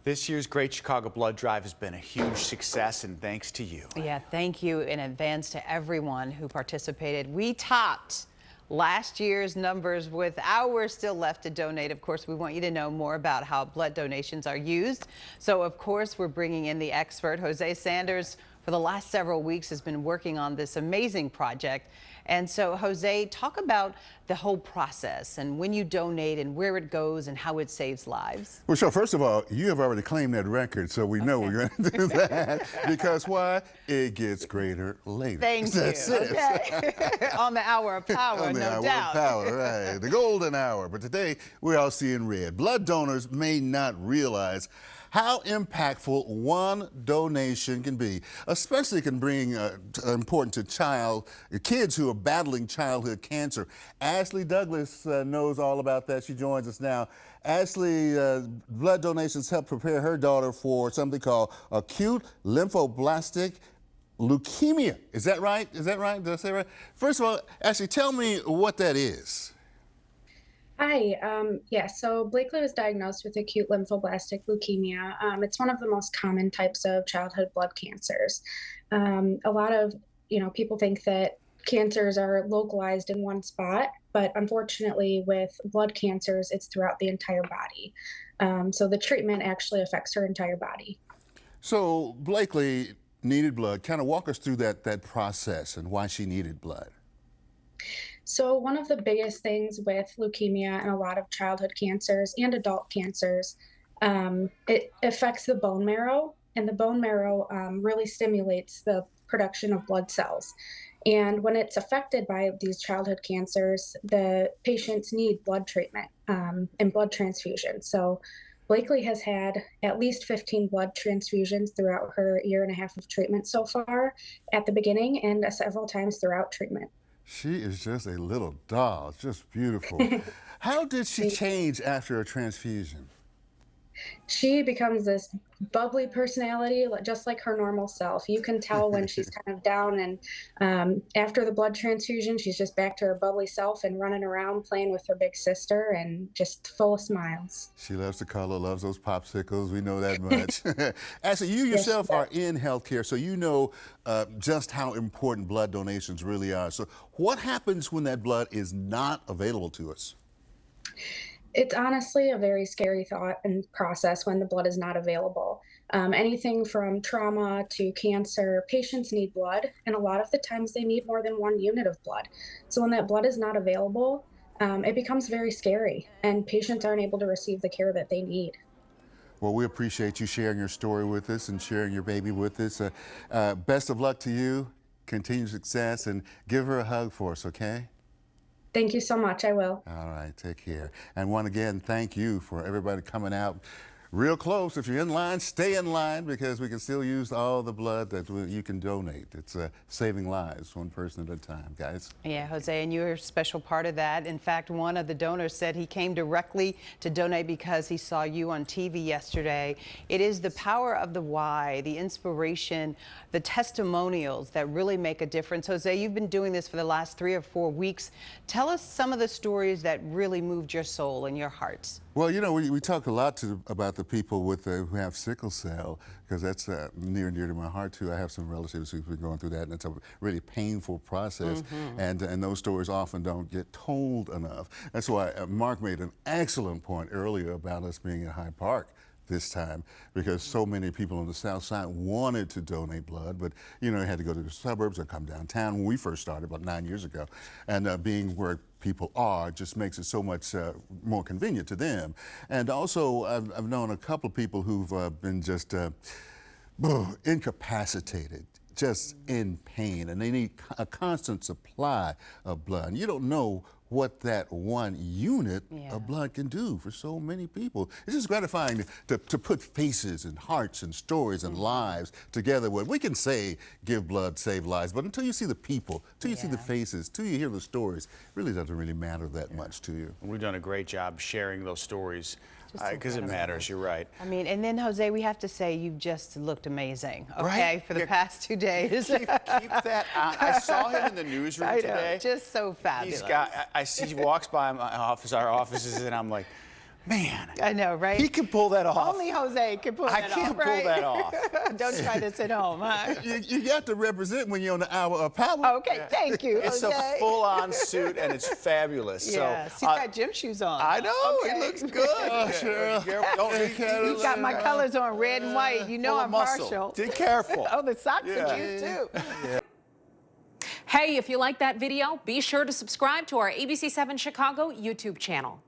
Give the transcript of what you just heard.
This year's Great Chicago Blood Drive has been a huge success, and thanks to you. Yeah, thank you in advance to everyone who participated. We topped last year's numbers with hours still left to donate. Of course, we want you to know more about how blood donations are used. So, of course, we're bringing in the expert. Jose Sanders, for the last several weeks, has been working on this amazing project. And so, Jose, talk about the whole process and when you donate and where it goes and how it saves lives. Well, so first of all, you have already claimed that record, so we know we're going to do that. Because why? It gets greater later. Thank you. Okay. On the hour of power, no doubt. On the hour of power, right. The golden hour. But today, we're all seeing red. Blood donors may not realize how impactful one donation can be, especially can bring important to kids who are battling childhood cancer. Ashley Douglas knows all about that. She joins us now. Ashley, blood donations help prepare her daughter for something called acute lymphoblastic leukemia. Is that right? Is that right? Did I say it right? First of all, Ashley, tell me what that is. Hi, so Blakely was diagnosed with acute lymphoblastic leukemia. It's one of the most common types of childhood blood cancers. A lot of, people think that cancers are localized in one spot, but unfortunately with blood cancers, it's throughout the entire body. So the treatment actually affects her entire body. So Blakely needed blood. Kind of walk us through that process and why she needed blood. So one of the biggest things with leukemia and a lot of childhood cancers and adult cancers, it affects the bone marrow, and the bone marrow really stimulates the production of blood cells. And when it's affected by these childhood cancers, the patients need blood treatment and blood transfusions. So Blakely has had at least 15 blood transfusions throughout her year and a half of treatment so far at the beginning and several times throughout treatment. She is just a little doll, just beautiful. How did she change after a transfusion? She becomes this bubbly personality, just like her normal self. You can tell when she's kind of down, and after the blood transfusion, she's just back to her bubbly self and running around playing with her big sister and just full of smiles. She loves the color, loves those popsicles. We know that much. Actually, you yourself are in healthcare, so you know just how important blood donations really are. So what happens when that blood is not available to us? It's honestly a very scary thought and process when the blood is not available. Anything from trauma to cancer, patients need blood, and a lot of the times they need more than one unit of blood. So when that blood is not available, it becomes very scary, and patients aren't able to receive the care that they need. Well, we appreciate you sharing your story with us and sharing your baby with us. Best of luck to you, continued success, and give her a hug for us, okay? Thank you so much. I will. All right, take care. And once again, thank you for everybody coming out real close. If you're in line, stay in line, because we can still use all the blood that you can donate. It's saving lives, one person at a time, guys. Yeah, Jose, and you're a special part of that. In fact, one of the donors said he came directly to donate because he saw you on TV yesterday. It is the power of the why, the inspiration, the testimonials that really make a difference. Jose, you've been doing this for the last 3 or 4 weeks. Tell us some of the stories that really moved your soul and your hearts. Well, we talk a lot about the people who have sickle cell, because that's near and dear to my heart too. I have some relatives who've been going through that, and it's a really painful process, and those stories often don't get told enough. That's why Mark made an excellent point earlier about us being at Hyde Park this time, because so many people on the south side wanted to donate blood, but you had to go to the suburbs or come downtown when we first started about 9 years ago, and being where people are just makes it so much more convenient to them. And also I've known a couple of people who've been just incapacitated, just in pain, and they need a constant supply of blood. And you don't know what that one unit of blood can do for so many people. It's just gratifying to put faces and hearts and stories and lives together. Where we can say, give blood, save lives, but until you see the people, until you see the faces, until you hear the stories, it really doesn't really matter that much to you. We've done a great job sharing those stories, because it matters. You're right. I mean, and then Jose, we have to say you've just looked amazing, okay, right? For the past 2 days. Keep that on. I saw him in the newsroom today. Just so fabulous. He walks by my office, our offices, and I'm like, Man, I know, right? he can pull that off. Only Jose can pull that off. I can't pull right? that off. Don't try this at home, huh? You got to represent when you're on the hour of power. Okay, thank you, It's Jose. a full-on suit, and it's fabulous. Yes, So, he's got gym shoes on. I know, Okay. he looks good. You got my colors on, red and white. You know Full of I'm muscle. partial. Be careful. Oh, the socks Yeah. are cute, too. Hey, if you like that video, be sure to subscribe to our ABC7 Chicago YouTube channel.